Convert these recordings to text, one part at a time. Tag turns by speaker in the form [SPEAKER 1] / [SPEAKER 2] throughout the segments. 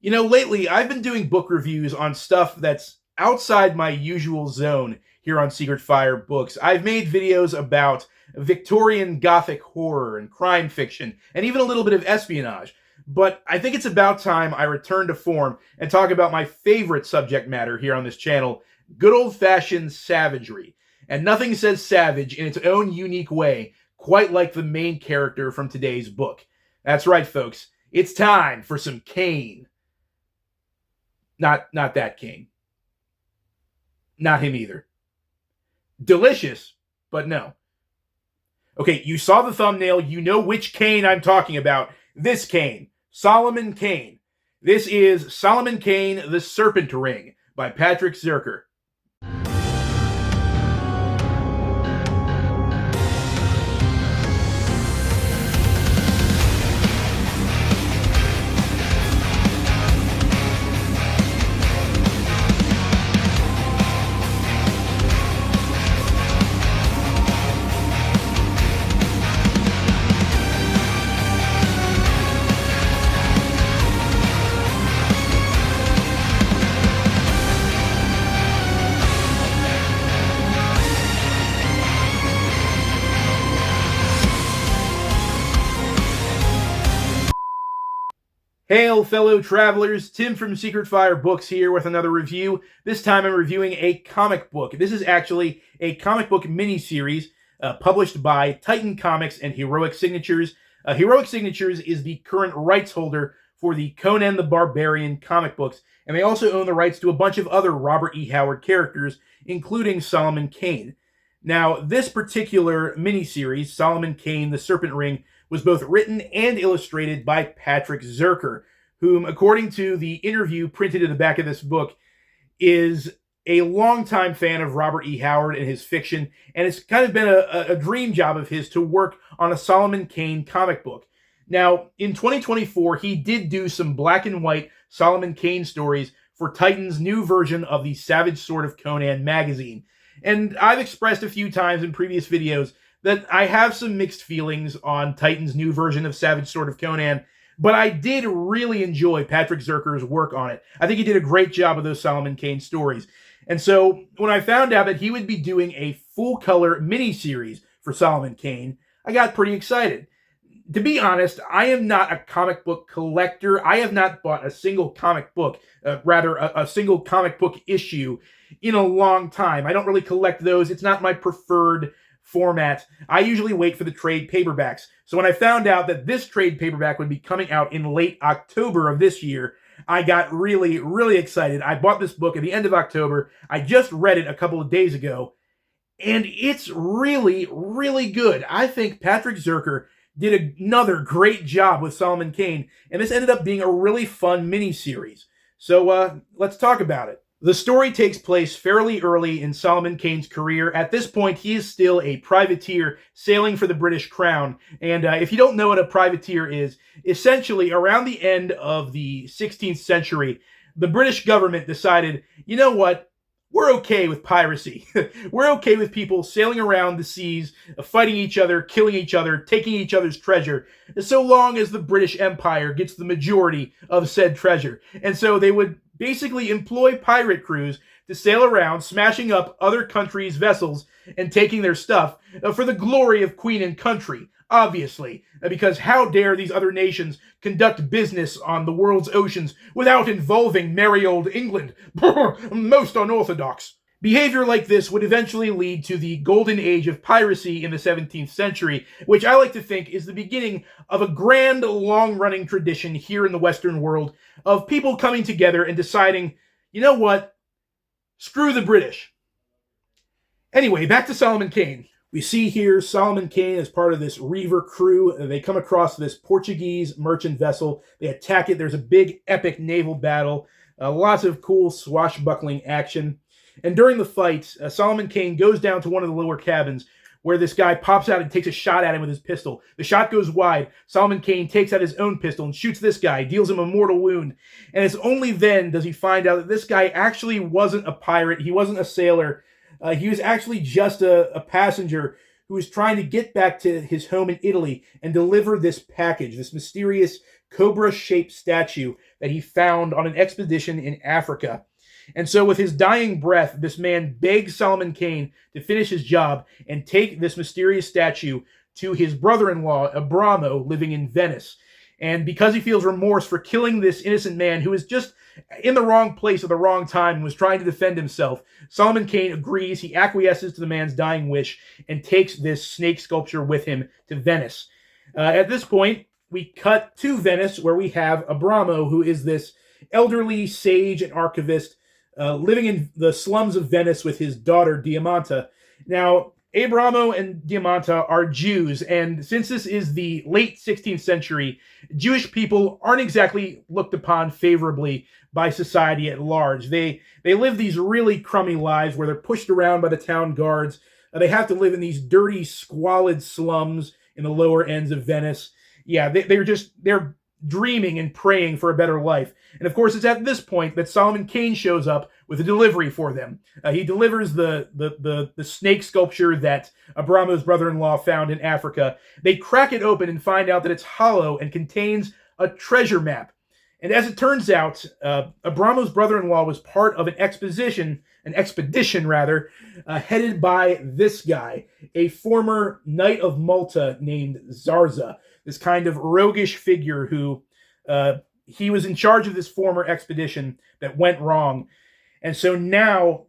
[SPEAKER 1] Lately I've been doing book reviews on stuff that's outside my usual zone here on Secret Fire Books. I've made videos about Victorian Gothic horror and crime fiction, and even a little bit of espionage. But I think it's about time I return to form and talk about my favorite subject matter here on this channel, good old-fashioned savagery. And nothing says savage in its own unique way, quite like the main character from today's book. That's right, folks. It's time for some Kane. Not that Kane. Not him either. Delicious, but no. Okay, you saw the thumbnail. You know which Kane I'm talking about. This Kane. Solomon Kane. This is Solomon Kane, The Serpent Ring by Patrick Zircher. Hail, fellow travelers. Tim from Secret Fire Books here with another review. This time I'm reviewing a comic book. This is actually a comic book miniseries published by Titan Comics and Heroic Signatures. Heroic Signatures is the current rights holder for the Conan the Barbarian comic books, and they also own the rights to a bunch of other Robert E. Howard characters, including Solomon Kane. Now, this particular miniseries, Solomon Kane, The Serpent Ring, was both written and illustrated by Patrick Zircher, whom, according to the interview printed in the back of this book, is a longtime fan of Robert E. Howard and his fiction, and it's kind of been a dream job of his to work on a Solomon Kane comic book. Now, in 2024, he did do some black and white Solomon Kane stories for Titan's new version of the Savage Sword of Conan magazine. And I've expressed a few times in previous videos that I have some mixed feelings on Titan's new version of Savage Sword of Conan, but I did really enjoy Patrick Zircher's work on it. I think he did a great job of those Solomon Kane stories. And so when I found out that he would be doing a full-color miniseries for Solomon Kane, I got pretty excited. To be honest, I am not a comic book collector. I have not bought a single comic book, a single comic book issue in a long time. I don't really collect those. It's not my preferred format. I usually wait for the trade paperbacks. So when I found out that this trade paperback would be coming out in late October of this year, I got really, really excited. I bought this book at the end of October. I just read it a couple of days ago, and it's really, really good. I think Patrick Zircher did another great job with Solomon Kane, and this ended up being a really fun miniseries. So let's talk about it. The story takes place fairly early in Solomon Kane's career. At this point, he is still a privateer sailing for the British Crown. And if you don't know what a privateer is, essentially around the end of the 16th century, the British government decided, you know what? We're okay with piracy. We're okay with people sailing around the seas, fighting each other, killing each other, taking each other's treasure, so long as the British Empire gets the majority of said treasure. And so they would basically employ pirate crews to sail around, smashing up other countries' vessels and taking their stuff for the glory of Queen and country, obviously, because how dare these other nations conduct business on the world's oceans without involving merry old England? Most unorthodox. Behavior like this would eventually lead to the golden age of piracy in the 17th century, which I like to think is the beginning of a grand, long-running tradition here in the Western world of people coming together and deciding, you know what? Screw the British. Anyway, back to Solomon Kane. We see here Solomon Kane as part of this Reaver crew. They come across this Portuguese merchant vessel. They attack it. There's a big, epic naval battle. Lots of cool swashbuckling action. And during the fight, Solomon Kane goes down to one of the lower cabins where this guy pops out and takes a shot at him with his pistol. The shot goes wide. Solomon Kane takes out his own pistol and shoots this guy, deals him a mortal wound. And it's only then does he find out that this guy actually wasn't a pirate. He wasn't a sailor. He was actually just a passenger who who is trying to get back to his home in Italy and deliver this package, this mysterious cobra-shaped statue that he found on an expedition in Africa. And so with his dying breath, this man begs Solomon Kane to finish his job and take this mysterious statue to his brother-in-law, Abramo, living in Venice. And because he feels remorse for killing this innocent man who is just in the wrong place at the wrong time and was trying to defend himself, Solomon Kane agrees. He acquiesces to the man's dying wish and takes this snake sculpture with him to Venice. At this point, we cut to Venice, where we have Abramo, who is this elderly sage and archivist living in the slums of Venice with his daughter, Diamanta. Now, Abramo and Diamanta are Jews, and since this is the late 16th century, Jewish people aren't exactly looked upon favorably by society at large. They live these really crummy lives where they're pushed around by the town guards. They have to live in these dirty, squalid slums in the lower ends of Venice. Yeah, they're dreaming and praying for a better life. And of course, it's at this point that Solomon Kane shows up with a delivery for them. He delivers the snake sculpture that Abramo's brother-in-law found in Africa. They crack it open and find out that it's hollow and contains a treasure map. And as it turns out, Abramo's brother-in-law was part of an expedition headed by this guy, a former Knight of Malta named Zarza, this kind of roguish figure who he was in charge of this former expedition that went wrong. And so now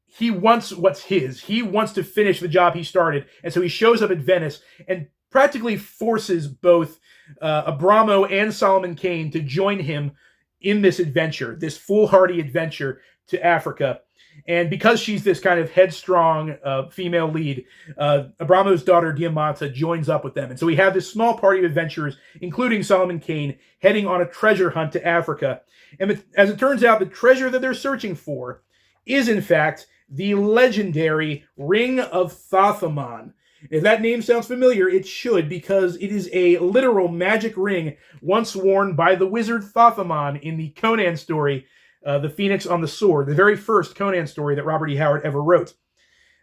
[SPEAKER 1] he wants what's his. He wants to finish the job he started. And so he shows up at Venice and practically forces both Abramo and Solomon Kane to join him in this adventure, this foolhardy adventure to Africa. And because she's this kind of headstrong female lead, Abramo's daughter, Diamanta, joins up with them. And so we have this small party of adventurers, including Solomon Kane, heading on a treasure hunt to Africa. And as it turns out, the treasure that they're searching for is, in fact, the legendary Ring of Thathamon. If that name sounds familiar, it should, because it is a literal magic ring once worn by the wizard Thathamon in the Conan story, The Phoenix on the Sword, the very first Conan story that Robert E. Howard ever wrote.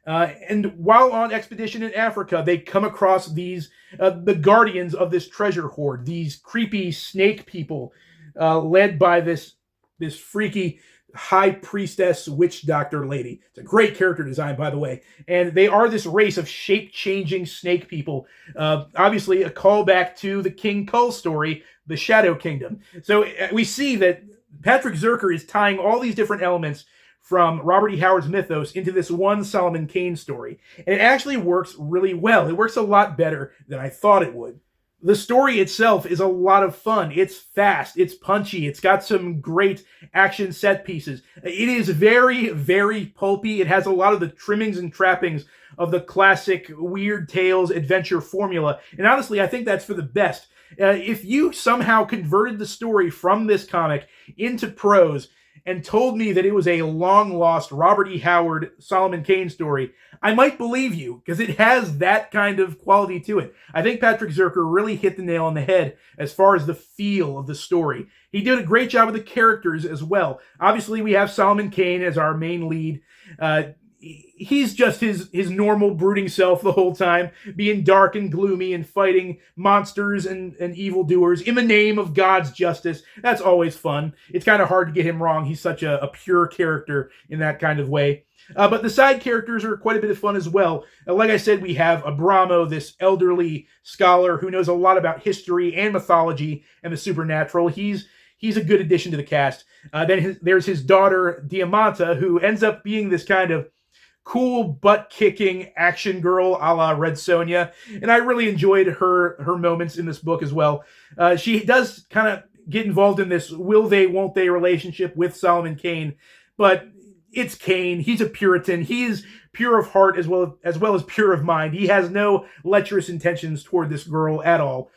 [SPEAKER 1] And while on expedition in Africa, they come across these, the guardians of this treasure hoard, these creepy snake people, led by this freaky high priestess witch doctor lady. It's a great character design, by the way. And they are this race of shape-changing snake people. Obviously, a callback to the King Kull story, The Shadow Kingdom. So we see that Patrick Zircher is tying all these different elements from Robert E. Howard's mythos into this one Solomon Kane story. And it actually works really well. It works a lot better than I thought it would. The story itself is a lot of fun. It's fast. It's punchy. It's got some great action set pieces. It is very, very pulpy. It has a lot of the trimmings and trappings of the classic Weird Tales adventure formula. And honestly, I think that's for the best. If you somehow converted the story from this comic into prose and told me that it was a long-lost Robert E. Howard Solomon Kane story, I might believe you, because it has that kind of quality to it. I think Patrick Zircher really hit the nail on the head as far as the feel of the story. He did a great job with the characters as well. Obviously, we have Solomon Kane as our main lead. He's just his normal brooding self the whole time, being dark and gloomy and fighting monsters and evildoers in the name of God's justice. That's always fun. It's kind of hard to get him wrong. He's such a pure character in that kind of way. But the side characters are quite a bit of fun as well. Like I said, we have Abramo, this elderly scholar who knows a lot about history and mythology and the supernatural. He's a good addition to the cast. Then there's his daughter, Diamanta, who ends up being this kind of cool butt-kicking action girl a la Red Sonja. And I really enjoyed her moments in this book as well. She does kind of get involved in this will they, won't they relationship with Solomon Kane. But it's Kane. He's a Puritan. He is pure of heart as well as pure of mind. He has no lecherous intentions toward this girl at all.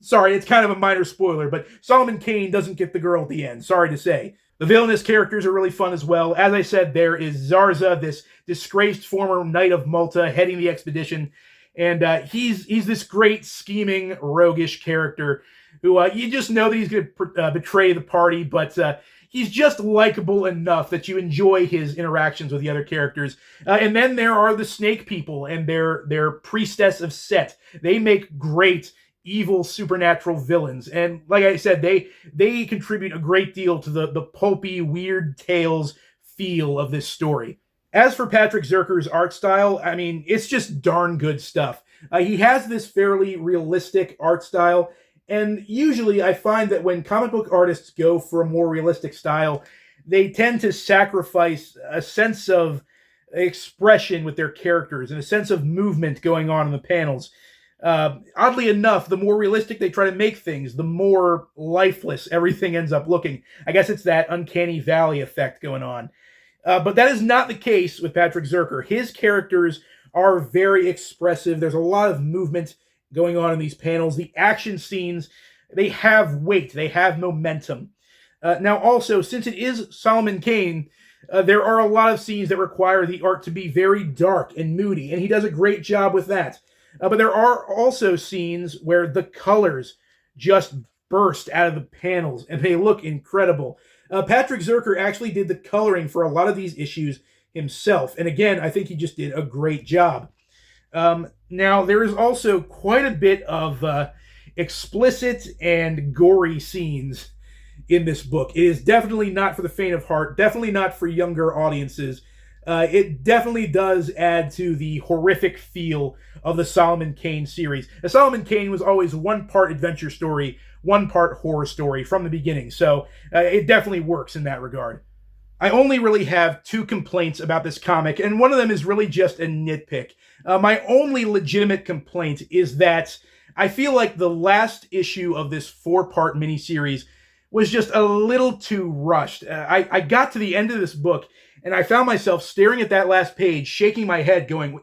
[SPEAKER 1] Sorry, it's kind of a minor spoiler, but Solomon Kane doesn't get the girl at the end. Sorry to say. The villainous characters are really fun as well. As I said, there is Zarza, this disgraced former Knight of Malta heading the expedition. And he's this great scheming, roguish character who you just know that he's going to betray the party, but he's just likable enough that you enjoy his interactions with the other characters. And then there are the snake people and their priestess of Set. They make great evil supernatural villains, and like I said, they contribute a great deal to the pulpy, weird tales feel of this story. As for Patrick Zircher's art style, I mean, it's just darn good stuff. He has this fairly realistic art style, and usually I find that when comic book artists go for a more realistic style, they tend to sacrifice a sense of expression with their characters and a sense of movement going on in the panels. Oddly enough, the more realistic they try to make things, the more lifeless everything ends up looking. I guess it's that uncanny valley effect going on. But that is not the case with Patrick Zircher. His characters are very expressive. There's a lot of movement going on in these panels. The action scenes, they have weight. They have momentum. Now also, since it is Solomon Kane, there are a lot of scenes that require the art to be very dark and moody, and he does a great job with that. But there are also scenes where the colors just burst out of the panels, and they look incredible. Patrick Zircher actually did the coloring for a lot of these issues himself, and again, I think he just did a great job. Now, there is also quite a bit of explicit and gory scenes in this book. It is definitely not for the faint of heart, definitely not for younger audiences. It definitely does add to the horrific feel of the Solomon Kane series. The Solomon Kane was always one part adventure story, one part horror story from the beginning, so it definitely works in that regard. I only really have two complaints about this comic, and one of them is really just a nitpick. My only legitimate complaint is that I feel like the last issue of this 4-part miniseries was just a little too rushed. I got to the end of this book, and I found myself staring at that last page, shaking my head, going,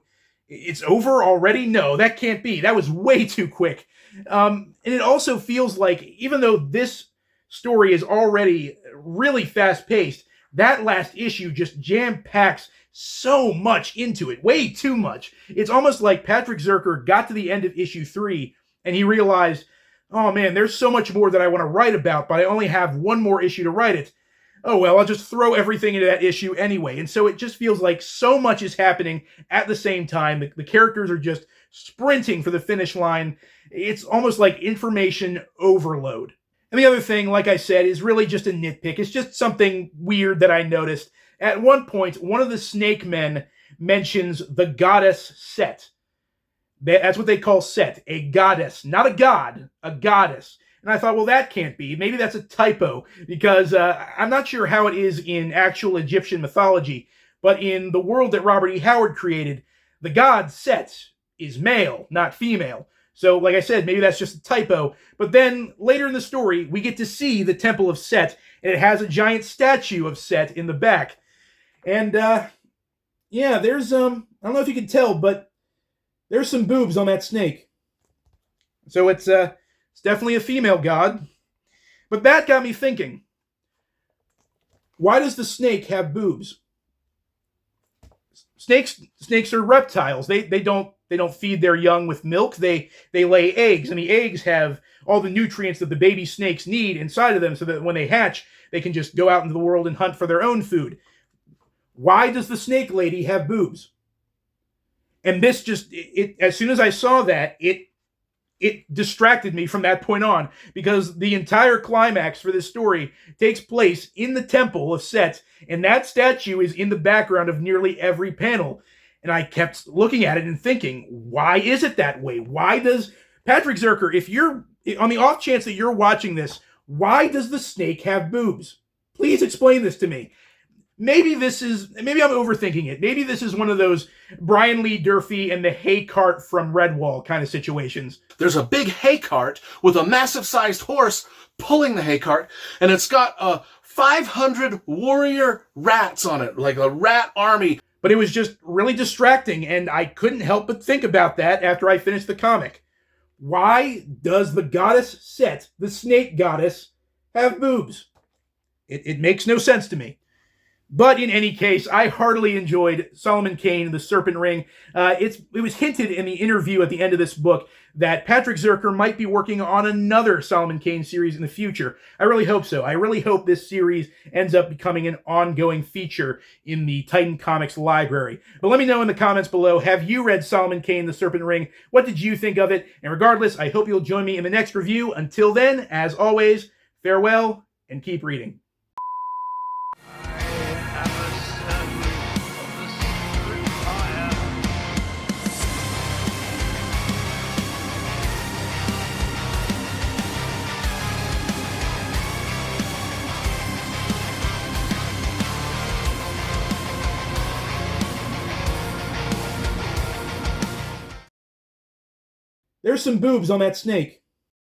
[SPEAKER 1] "It's over already? No, that can't be. That was way too quick." And it also feels like, even though this story is already really fast-paced, that last issue just jam-packs so much into it, way too much. It's almost like Patrick Zircher got to the end of issue 3, and he realized, oh man, there's so much more that I want to write about, but I only have one more issue to write it. Oh well, I'll just throw everything into that issue anyway. And so it just feels like so much is happening at the same time. The characters are just sprinting for the finish line. It's almost like information overload. And the other thing, like I said, is really just a nitpick. It's just something weird that I noticed. At one point, one of the snake men mentions the goddess Set. That's what they call Set, a goddess. Not a god, a goddess. And I thought, well, that can't be. Maybe that's a typo, because I'm not sure how it is in actual Egyptian mythology, but in the world that Robert E. Howard created, the god Set is male, not female. So, like I said, maybe that's just a typo. But then, later in the story, we get to see the Temple of Set, and it has a giant statue of Set in the back. And, yeah, there's, I don't know if you can tell, but there's some boobs on that snake. So it's definitely a female god. But that got me thinking, why does the snake have boobs? Snakes are reptiles. They don't feed their young with milk. They lay eggs, and the eggs have all the nutrients that the baby snakes need inside of them, so that when they hatch, they can just go out into the world and hunt for their own food. Why does the snake lady have boobs? And this just, as soon as I saw that, it distracted me from that point on, because the entire climax for this story takes place in the Temple of Set, and that statue is in the background of nearly every panel. And I kept looking at it and thinking, why is it that way? Why does Patrick Zircher, if you're on the off chance that you're watching this, why does the snake have boobs? Please explain this to me. Maybe I'm overthinking it. Maybe this is one of those Brian Lee Durfee and the hay cart from Redwall kind of situations.
[SPEAKER 2] There's a big hay cart with a massive-sized horse pulling the hay cart, and it's got 500 warrior rats on it, like a rat army.
[SPEAKER 1] But it was just really distracting, and I couldn't help but think about that after I finished the comic. Why does the goddess Set, the snake goddess, have boobs? It makes no sense to me. But in any case, I heartily enjoyed Solomon Kane, The Serpent Ring. It was hinted in the interview at the end of this book that Patrick Zircher might be working on another Solomon Kane series in the future. I really hope so. I really hope this series ends up becoming an ongoing feature in the Titan Comics library. But let me know in the comments below, have you read Solomon Kane, The Serpent Ring? What did you think of it? And regardless, I hope you'll join me in the next review. Until then, as always, farewell and keep reading. There's some boobs on that snake.